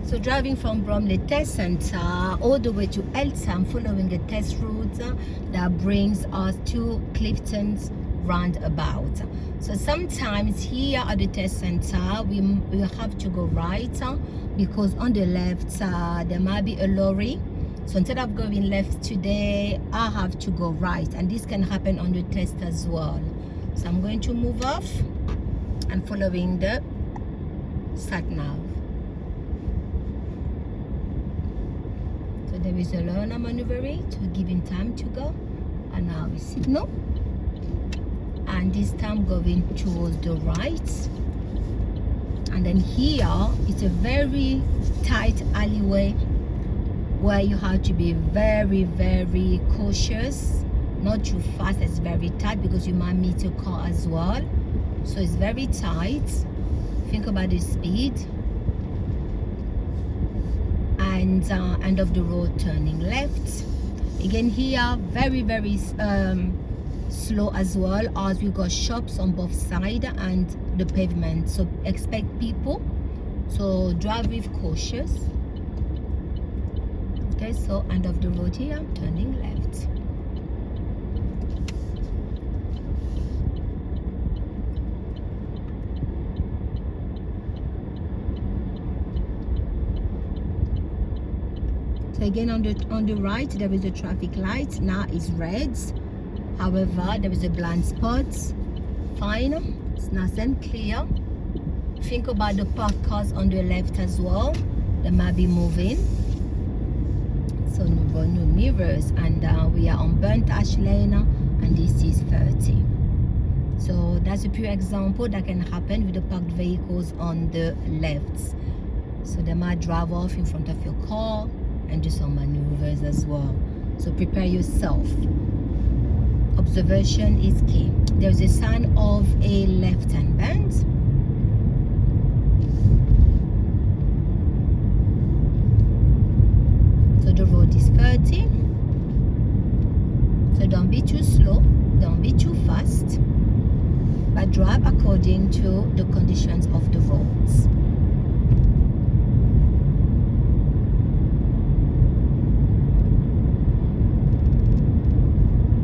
So driving from Bromley Test Center all the way to Eltham, following the test route that brings us to Clifton's Roundabout. So sometimes here at the test center we have to go right because on the left there might be a lorry. So instead of going left today, I have to go right, and this can happen on the test as well. So I'm going to move off and following the sat nav. So there is a learner maneuvering to give him time to go, and now we signal, and this time going towards the right. And then here it's a very tight alleyway where you have to be very, very cautious, not too fast. It's very tight because you might meet a car as well. So it's very tight. Think about the speed. And end of the road, turning left. Again here, very, very slow as well, as we got shops on both sides and the pavement. So expect people. So drive with cautious. Okay, so end of the road here, turning left. So again on the right there is a traffic light. Now it's red. However, there is a blind spot. Fine, it's nice and clear. Think about the parked cars on the left as well. They might be moving. So no mirrors, and we are on burnt ash lane, and this is 30. So that's a pure example that can happen with the parked vehicles on the left. So they might drive off in front of your car and do some maneuvers as well. So prepare yourself. Observation is key. There's a sign of a left-hand bend. So the road is 30. So don't be too slow, don't be too fast, but drive according to the conditions of the roads.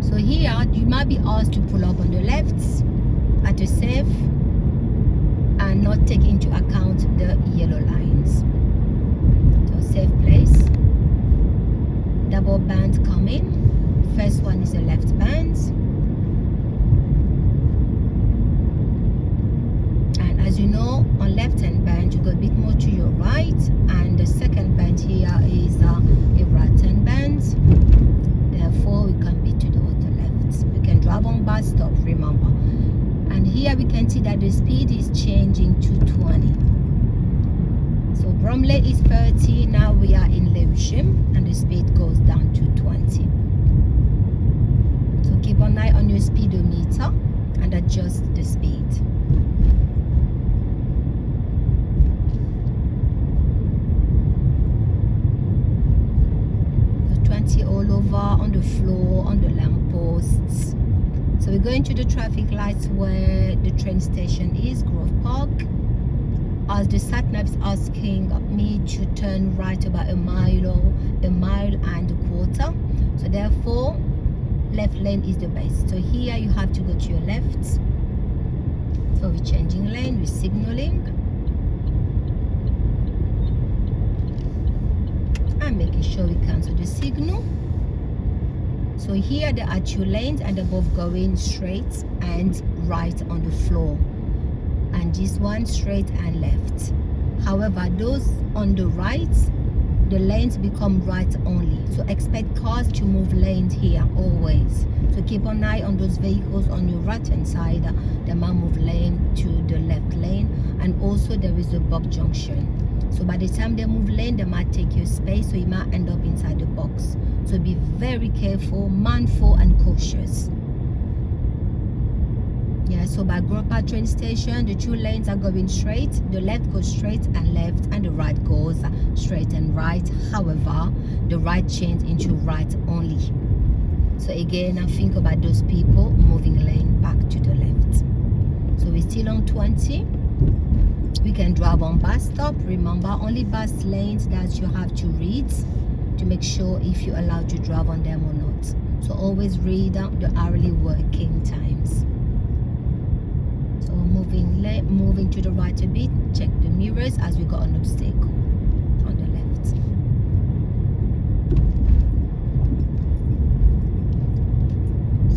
So here you might be asked to pull up on the left at a safe and not take into account the yellow lines. So safe place. Double band coming. First one is a left band. And as you know, on left hand band you go a bit more to your right, and the second band here is a right hand band. Therefore we can be to the left. We can drive on bus stop, remember. And here we can see that the speed is changing to 20. So Bromley is 30, now we are in Lewisham, and the speed goes down to 20. So keep an eye on your speedometer and adjust the speed. So 20 all over, on the floor, on the lampposts. So we're going to the traffic lights where the train station is, Grove Park. As the sat nav is asking me to turn right about a mile and a quarter. So therefore, left lane is the best. So here you have to go to your left. So we're changing lane, we're signaling. And making sure we cancel the signal. So here there are two lanes, and they're both going straight and right on the floor. And this one straight and left. However, those on the right, the lanes become right only. So expect cars to move lanes here always. So keep an eye on those vehicles on your right hand side. They might move lane to the left lane, and also there is a box junction. So by the time they move lane, they might take your space, so you might end up inside the box. So be very careful, mindful and cautious. Yeah, so by Grove Park train station, the two lanes are going straight. The left goes straight and left, and the right goes straight and right. However, the right change into right only. So again, I think about those people moving lane back to the left. So we're still on 20. We can drive on bus stop. Remember, only bus lanes that you have to read to make sure if you're allowed to drive on them or not. So always read the hourly working times. So moving to the right a bit, check the mirrors as we got an obstacle on the left.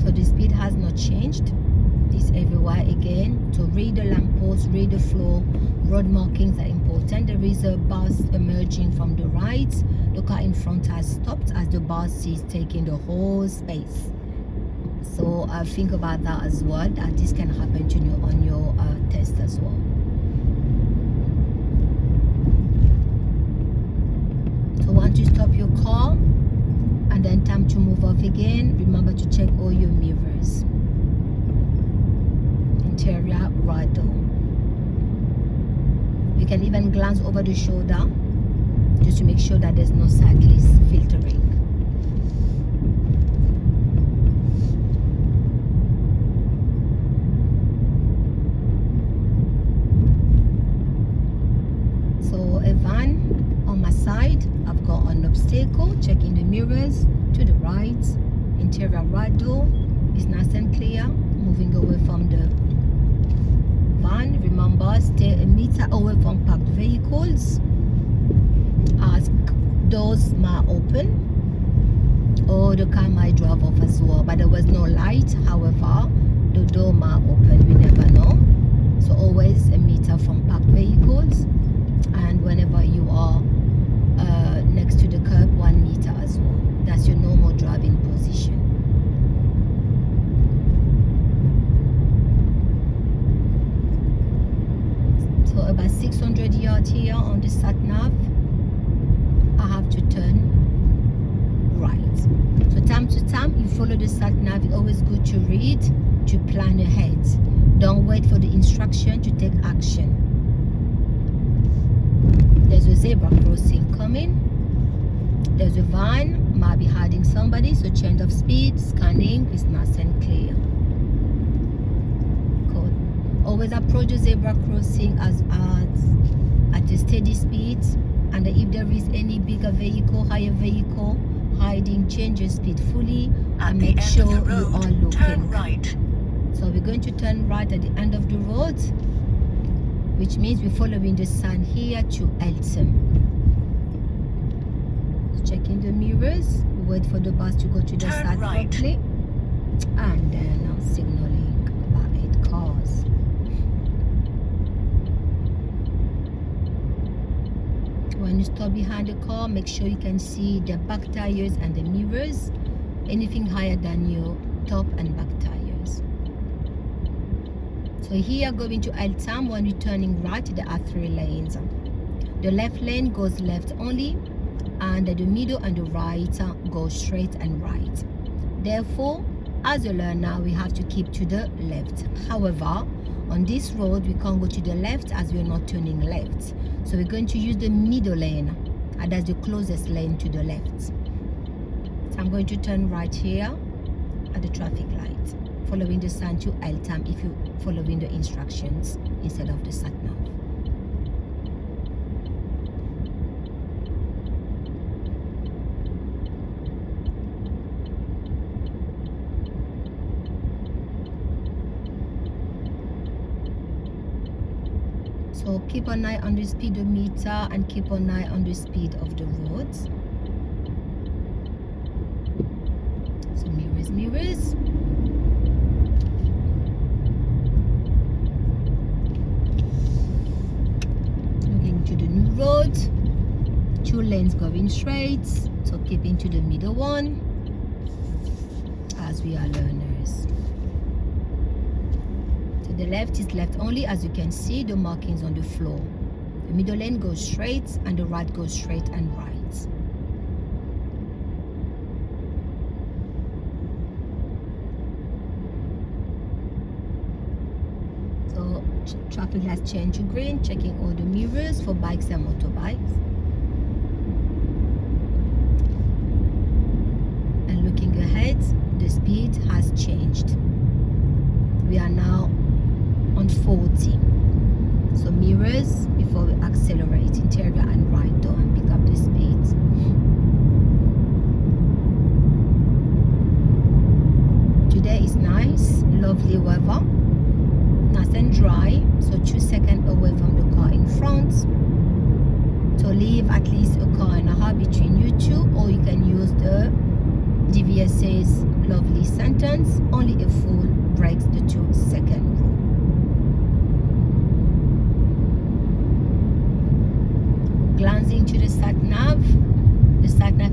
So the speed has not changed. This everywhere again. So read the lamppost, read the floor. Road markings are important. There is a bus emerging from the right. The car in front has stopped as the bus is taking the whole space. So think about that as well, that this can happen to you on your test as well. So once you stop your car and then time to move off again, remember to check all your mirrors. Interior right door. You can even glance over the shoulder just to make sure that there's no cyclist filtering. So a van on my side, I've got an obstacle, checking the mirrors to the right. Interior right door is nice and clear. Moving away from the van. Remember, stay a meter away from parked vehicles. Ask doors might open or the car might drive off as well, but there was no light. However, the door might open, we never know. So always a meter from parked vehicles, and whenever you are next to the curb, 1 meter as well. That's your normal driving position. So about 600 yards here on the sat nav, I have to turn right. So time to time you follow the sat nav. It's always good to read, to plan ahead. Don't wait for the instruction to take action. There's a zebra crossing coming. There's a van, might be hiding somebody, so change of speed, scanning is nice and clear. Cool. Always approach the zebra crossing at a steady speed, and if there is any bigger vehicle, higher vehicle hiding, change your speed fully and make sure you are looking. Turn right. So we're going to turn right at the end of the road, which means we're following the sign here to Eltham. Checking the mirrors, wait for the bus to go to the side properly, and then I'm signaling about 8 cars. When you stop behind the car, make sure you can see the back tires and the mirrors, anything higher than your top and back tires. So here going to Eltham, when you're turning right, there are 3 lanes. The left lane goes left only, and the middle and the right go straight and right. Therefore, as a learner, we have to keep to the left. However, on this road, we can't go to the left as we're not turning left. So we're going to use the middle lane, and that's the closest lane to the left. So I'm going to turn right here at the traffic light, following the sign to Eltham if you're following the instructions instead of the sat nav. So keep an eye on the speedometer and keep an eye on the speed of the roads. So mirrors. Looking to the new road. 2 lanes going straight. So keep into the middle one as we are learners. The left is left only, as you can see the markings on the floor. The middle lane goes straight and the right goes straight and right. So traffic has changed to green, checking all the mirrors for bikes and motorbikes. And looking ahead, the speed has changed. We are now on 40. So mirrors, leave at least a car and a half between you two, or you can use the DVSA's lovely sentence, only a fool breaks the 2-second rule. Glancing to the sat nav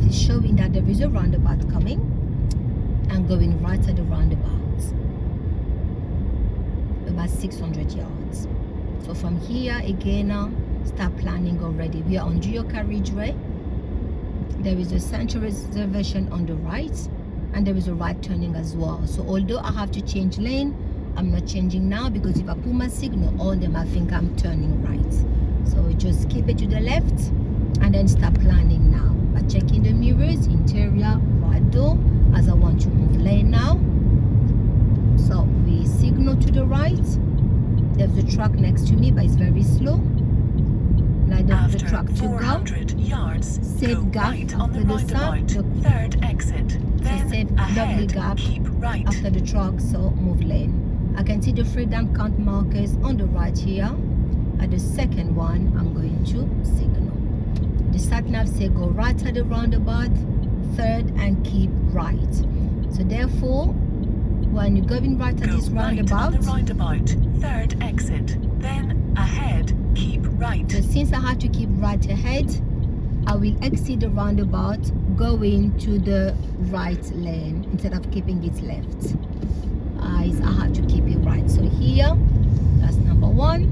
is showing that there is a roundabout coming and going right at the roundabout, about 600 yards. So from here again, start planning already. We are on dual carriageway. There is a central reservation on the right, and there is a right turning as well. So although I have to change lane, I'm not changing now, because if I put my signal on them, I think I'm turning right. So just keep it to the left and then start planning now by checking the mirrors, interior, right door, as I want to move lane now. So we signal to the right. There's a truck next to me, but it's very slow. Like the truck to go. Yards, safe gap right after the sun. Third exit. Then safe lovely gap right. after the truck, so move lane. I can see the freedom count markers on the right here. At the second one, I'm going to signal. The sat nav say go right at the roundabout, third, and keep right. So therefore, when you're going right at this roundabout, the roundabout, third exit, then ahead, keep right. So since I have to keep right ahead, I will exit the roundabout going to the right lane instead of keeping it left. I have to keep it right. So here, that's number one.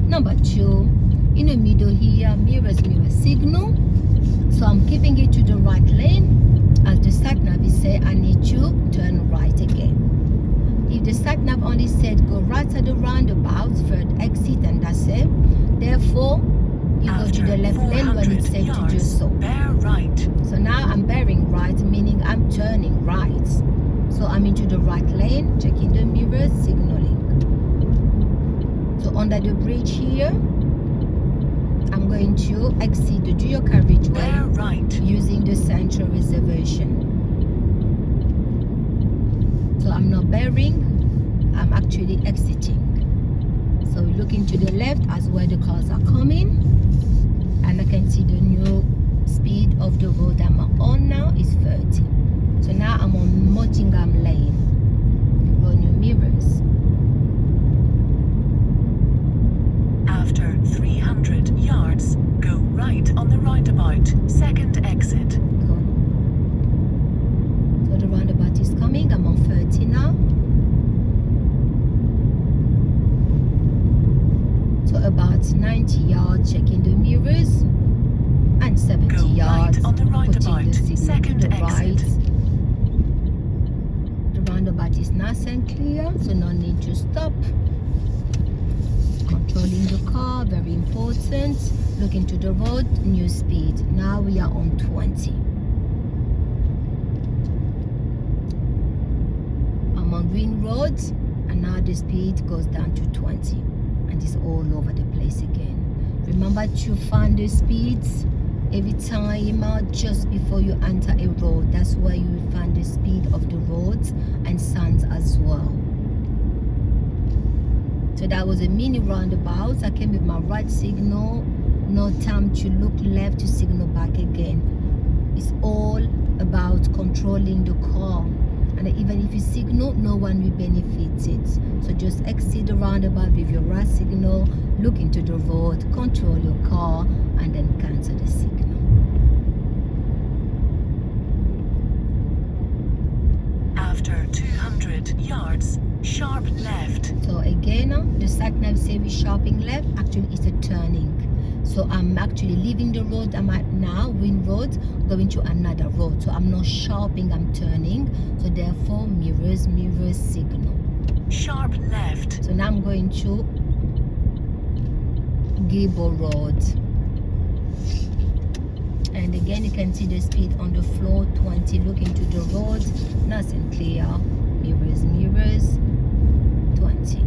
Number two, in the middle here, mirror signal. So I'm keeping it to the right lane. As the sat nav is say, I need to turn right again. If the sat nav only said go right at the roundabout, third exit, and that's it. Therefore, you go to the left lane when it's safe to do so. Bear right. So now I'm bearing right, meaning I'm turning right. So I'm into the right lane, checking the mirrors, signaling. So under the bridge here, I'm going to exit the dual carriageway Bear right. using the central reservation. So I'm not bearing, I'm actually exiting. So we look into the left as where the cars are coming, and I can see the new speed of the road I'm on now is 30. So now I'm on Nottingham Lane. Run your mirrors. After 300 yards, go right on the roundabout, second exit. Go. So the roundabout is coming. I'm on 30 now. So about 90 yards, checking the mirrors, and 70 Go yards, right on the putting roundabout, the signal second to the exit. right. The roundabout is nice and clear, so no need to stop. Controlling the car, very important. Looking to the road, new speed. Now we are on 20. I'm on Green Road, and now the speed goes down to 20. And it's all over the place again. Remember to find the speeds every time just before you enter a road. That's where you will find the speed of the roads and signs as well. So that was a mini roundabout. I came with my right signal. No time to look left to signal back again. It's all about controlling the car. And even if you signal, no one will benefit it. So just exit the roundabout with your right signal, look into the road, control your car, and then cancel the signal. After 200 yards, sharp left. So again, the sat nav say we're sharping left. Actually, it's a turning. So I'm actually leaving the road I'm at now, Wing Road, going to another road. So I'm not sharping, I'm turning. So therefore, mirrors, signal. Sharp left. So now I'm going to Gable Road. And again, you can see the speed on the floor, 20. Look into the road, nice and clear. Mirrors, 20.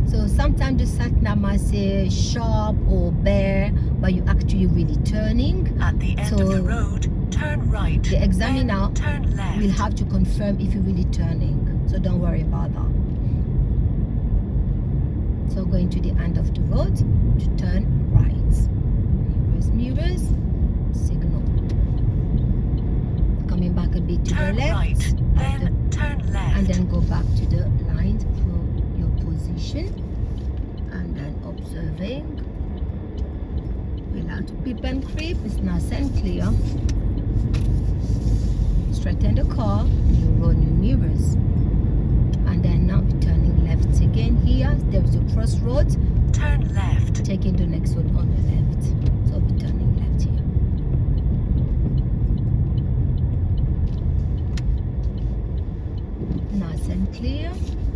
So sometimes the sat nav might say sharp or bare, but you're actually really turning. At the end of the road, turn right. The examiner turn left. will have to confirm if you're really turning. So don't worry about that. So going to the end of the road to turn right. Mirrors, signal. Coming back a bit to Turn the left. right, then turn left. And then go back to the line for your position. And then observing. Without peep and creep, it's nice and clear. Straighten the car, you run your mirrors. And then now we're turning left again here. There is a crossroad. Turn left. Taking the next one on the left. So we're turning left here. Nice and clear.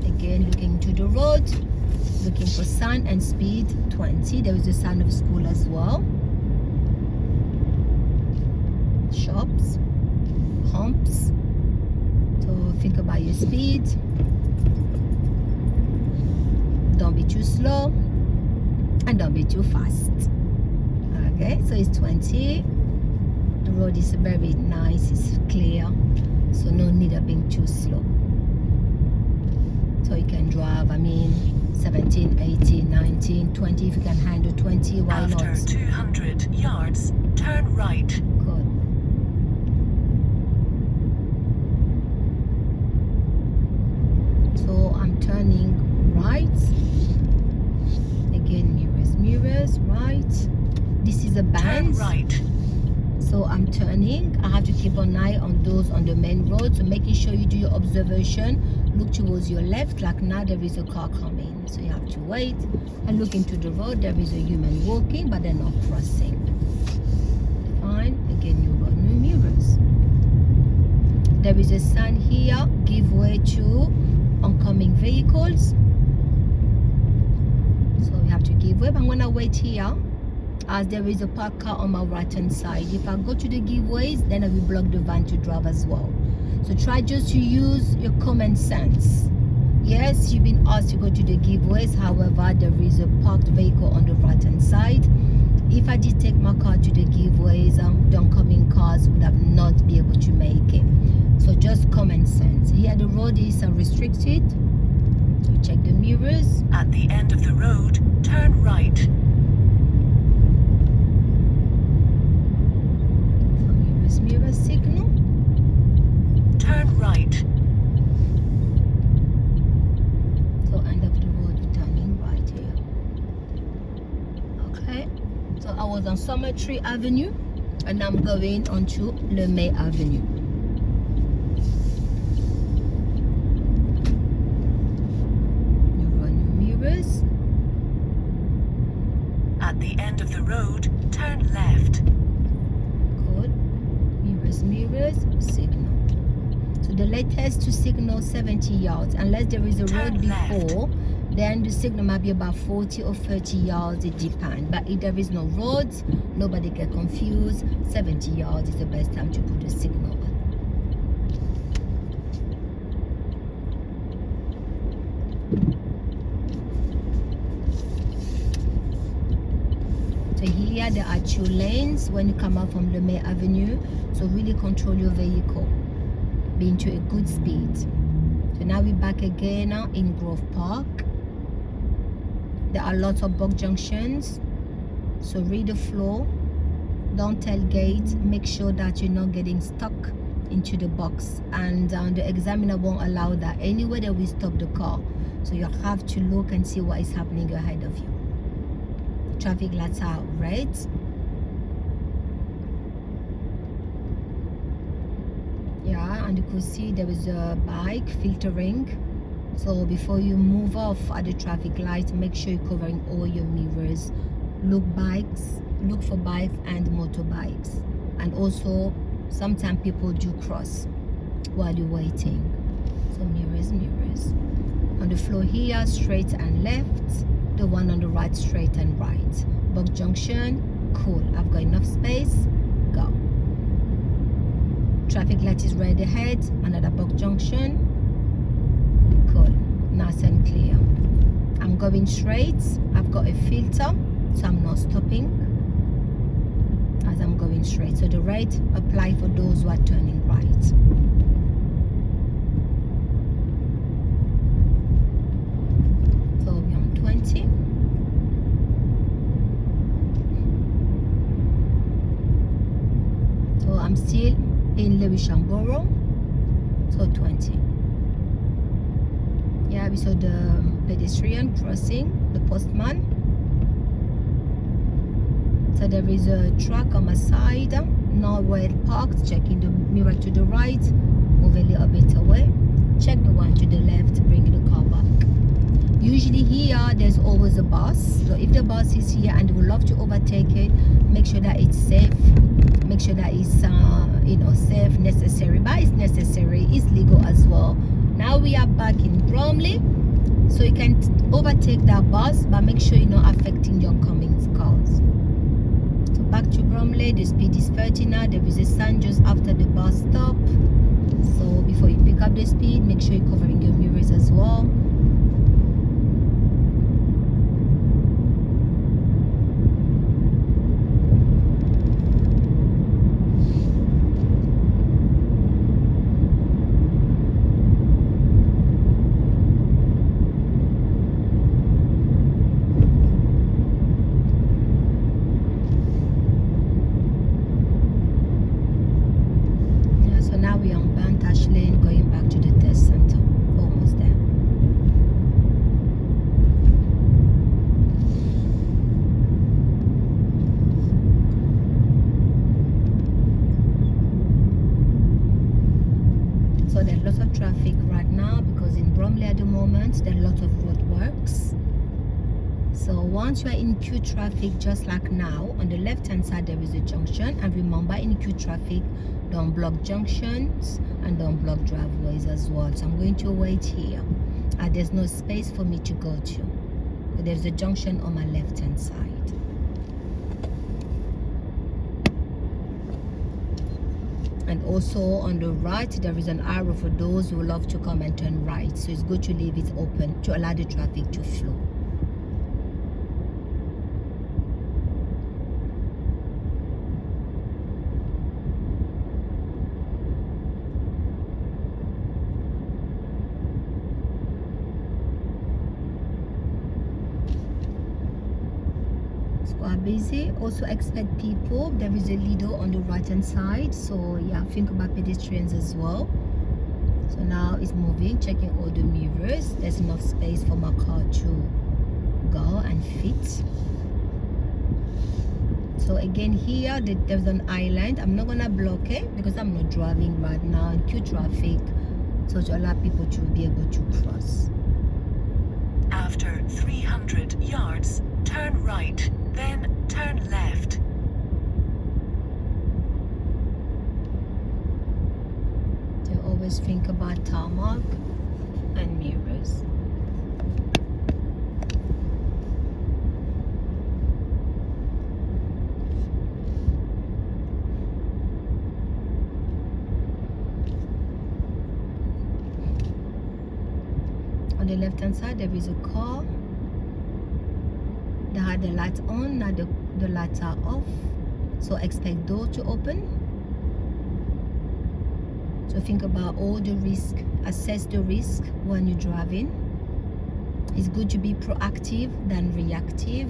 Again, looking to the road. Looking for sign and speed 20. There is a sign of school as well. Shops. Humps. So think about your speed. Don't be too slow and don't be too fast. Okay, so it's 20. The road is very nice, it's clear, so no need of being too slow. So you can drive, 17, 18, 19, 20. If you can handle 20, why not? After 200 yards, turn right. Good. So I'm turning right. Again, mirrors, right. This is a bend. Turn right. So I'm turning. I have to keep an eye on those on the main road. So making sure you do your observation. Look towards your left, like now there is a car coming. So you have to wait and look into the road. There is a human walking, but they're not crossing. Fine. Again, you run your mirrors. There is a sign here. Give way to oncoming vehicles. So we have to give way. I'm gonna wait here as there is a parked car on my right hand side. If I go to the giveaways, then I will block the van to drive as well. So try just to use your common sense. Yes, you've been asked to go to the giveaways, however there is a parked vehicle on the right hand side. If I did take my car to the giveaways, the oncoming cars would have not be able to make it. So just common sense. Here the road is restricted. So check the mirrors. At the end of the road, turn right. So mirror signal. Turn right. So end of the road, turning right here. Okay. So I was on Summertree Avenue and I'm going onto LeMay Avenue. At the end of the road, turn left. Good. Mirrors, signal. So the latest to signal 70 yards. Unless there is a road before, then the signal might be about 40 or 30 yards, it depends. But if there is no roads, nobody get confused. 70 yards is the best time to put the signal on. So here there are two lanes when you come out from LeMay Avenue. So really control your vehicle. Be into a good speed. So now we're back again in Grove Park. There are lots of bulk junctions. So read the floor. Don't tailgate. Make sure that you're not getting stuck into the box. And the examiner won't allow that. Anywhere that we stop the car. So you have to look and see what is happening ahead of you. Traffic lights are red. Yeah, and you could see there is a bike filtering. So before you move off at the traffic light, make sure you're covering all your mirrors. Look for bikes and motorbikes. And also, sometimes people do cross while you're waiting. So mirrors. On the floor here, straight and left. The one on the right, straight and right. Bulk junction, cool. I've got enough space, go. Traffic light is right ahead, another bulk junction, cool. Nice and clear. I'm going straight. I've got a filter, so I'm not stopping as I'm going straight. So the red apply for those who are turning right. So we're on 20. 20. So I'm still in Lewisham Borough, so 20. Yeah, we saw the pedestrian crossing, the postman. So there is a truck on my side, now well parked, checking the mirror to the right, move a little bit away, check the one to the left, bring the car back. Usually here there's always a bus, so if the bus is here and they would love to overtake it, make sure that it's safe, make sure that it's safe, necessary, but it's necessary, it's legal as well. Now we are back in Bromley, so you can overtake that bus, but make sure you're not affecting the oncoming cars. So back to Bromley, the speed is 30 now. There is a sign just after the bus stop, so before you pick up the speed, make sure you're covering your mirrors as well. Lane going back to the test center, almost there. So there's lots of traffic right now because in Bromley at the moment there are lots of roadworks. So once you are in queue traffic, just like now, on the left hand side there is a junction, and remember, in queue traffic, don't block junctions and don't block driveways as well. So I'm going to wait here. There's no space for me to go to, but there's a junction on my left hand side. And also on the right there is an arrow for those who love to come and turn right, so it's good to leave it open to allow the traffic to flow. Are busy. Also expect people. There is a Lido on the right hand side, so yeah, think about pedestrians as well. So now it's moving, checking all the mirrors. There's enough space for my car to go and fit. So again here there's an island. I'm not gonna block it because I'm not driving right now in queue traffic, so to allow people to be able to cross. After 300 yards, turn right, then turn left. So always think about tarmac and mirrors. On the left hand side there is a car that had the lights on, now the lights are off, so expect door to open. So think about all the risk, assess the risk when you're driving. It's good to be proactive than reactive.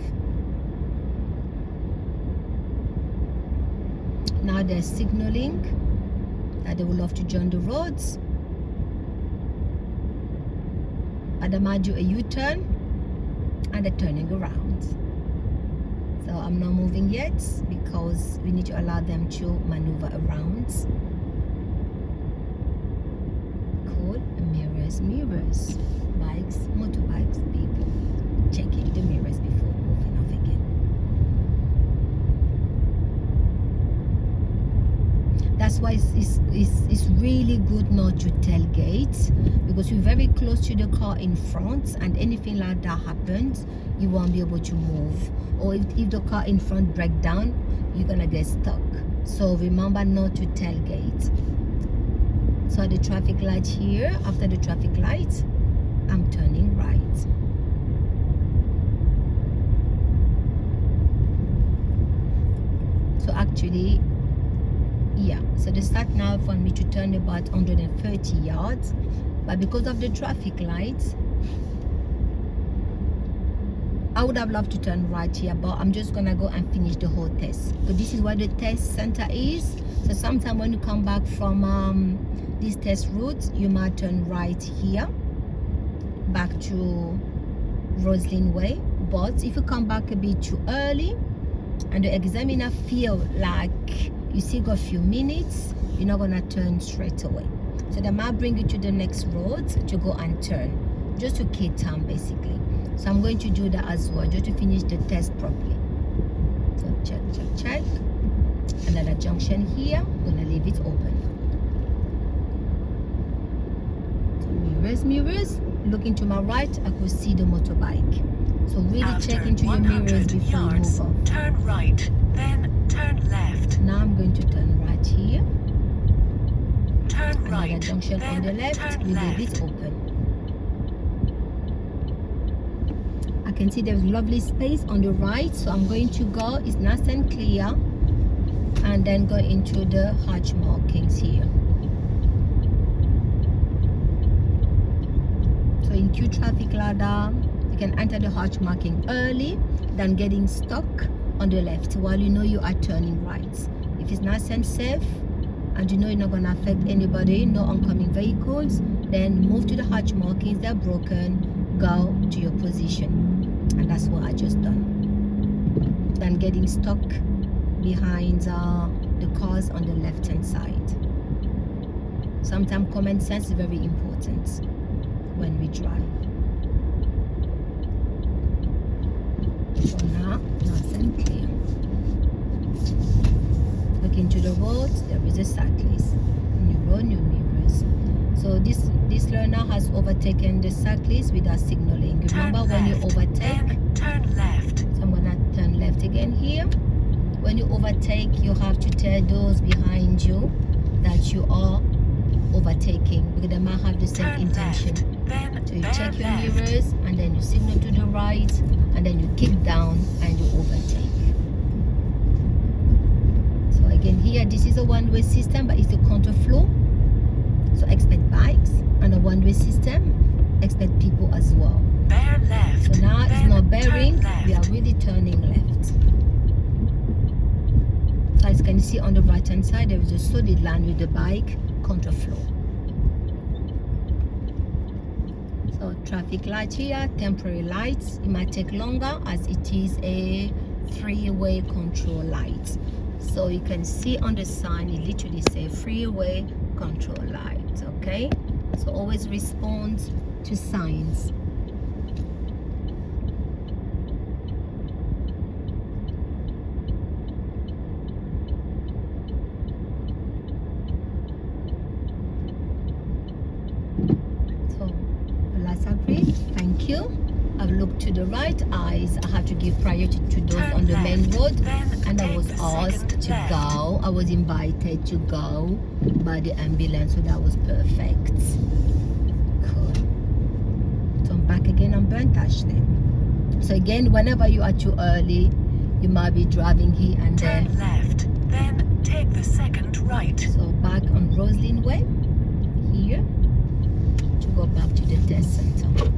Now they're signaling that they would love to join the roads, but they might do a U-turn and they're turning around. So I'm not moving yet because we need to allow them to maneuver around. Cool. Mirrors, bikes, motorbikes, people checking the mirrors before moving off again. That's why it's really good not to tailgate, because you're very close to the car in front, and anything like that happens, you won't be able to move. Or if the car in front breaks down, you're gonna get stuck. So remember not to tailgate. So at the traffic light here, after the traffic light, I'm turning right. So actually, yeah, so the start now for me to turn about 130 yards, but because of the traffic lights, I would have loved to turn right here, but I'm just gonna go and finish the whole test. So this is where the test center is. So sometime when you come back from this test route, you might turn right here back to Roslyn Way. But if you come back a bit too early and the examiner feel like you still got a few minutes, you're not gonna turn straight away. So they might bring you to the next road to go and turn, just to keep time basically. So I'm going to do that as well, just to finish the test properly. So check. Another junction here, I'm gonna leave it open. So mirrors, looking to my right, I could see the motorbike. So really check into your mirrors before you move off. Turn right, then turn left. Now I'm going to turn right here. Turn Another right, junction on the left, we leave it open. I can see there's lovely space on the right, so I'm going to go, it's nice and clear, and then go into the hatch markings here. So in Q traffic ladder, you can enter the hatch marking early than getting stuck on the left while you know you are turning right. If it's nice and safe and you know you're not going to affect anybody, no oncoming vehicles, then move to the hatch markings. They're broken, go to your position. And that's what I just done. Than getting stuck behind the cars on the left hand side. Sometimes common sense is very important when we drive. So now, nice and clear. Looking to the road, there is a cyclist. New road, new mirrors. So this learner has overtaken the cyclist without signaling. Remember, when you overtake, turn left. So I'm gonna turn left again here. When you overtake, you have to tell those behind you that you are overtaking, because they might have the same intention. So you check your mirrors and then you signal to the right and then you kick down and you overtake. So again here, this is a one-way system, but it's a counterflow. So expect bikes, and a one-way system, expect people as well. Bear left. So now it's not bearing, we are really turning left. So as you can see on the right hand side, there is a solid line with the bike, counterflow. So traffic light here, temporary lights. It might take longer as it is a freeway control light. So you can see on the sign, it literally says freeway control light. Okay, so always respond to signs. So the lights are green. Thank you. I've looked to the right. Eyes, I have to give priority to those on the main road, and I was asked to go. I was invited to go by the ambulance, so that was perfect. Cool. So I'm back again on Burnt Ashley. So again, whenever you are too early, you might be driving here and there. Turn left, then take the second right. So back on Roslyn Way here to go back to the test center.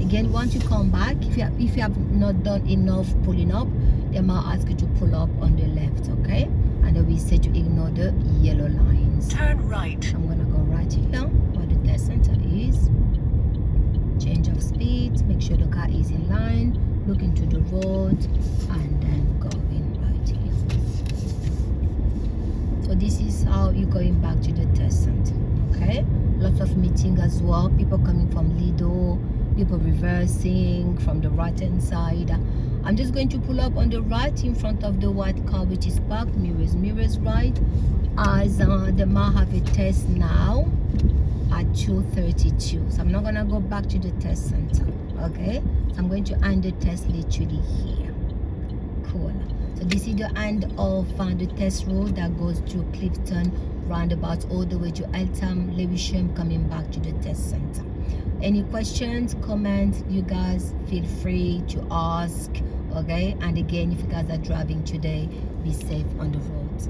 Again, once you come back, if you have not done enough pulling up, they might ask you to pull up on the left, okay? And then we say to ignore the yellow lines. Turn right. I'm gonna go right here where the test center is. Change of speed, make sure the car is in line, look into the road, and then go in right here. So this is how you're going back to the test center, okay? Lots of meeting as well, people coming from Lido, people reversing from the right hand side. I'm just going to pull up on the right in front of the white car which is parked. Mirrors right, as they might have a test now at 2:32. So I'm not gonna go back to the test center, okay? So I'm going to end the test literally here. Cool. So this is the end of the test road that goes to Clifton Roundabout all the way to Eltham, Lewisham, coming back to the test center. Any questions, comments, you guys feel free to ask, okay? And again, if you guys are driving today, be safe on the road.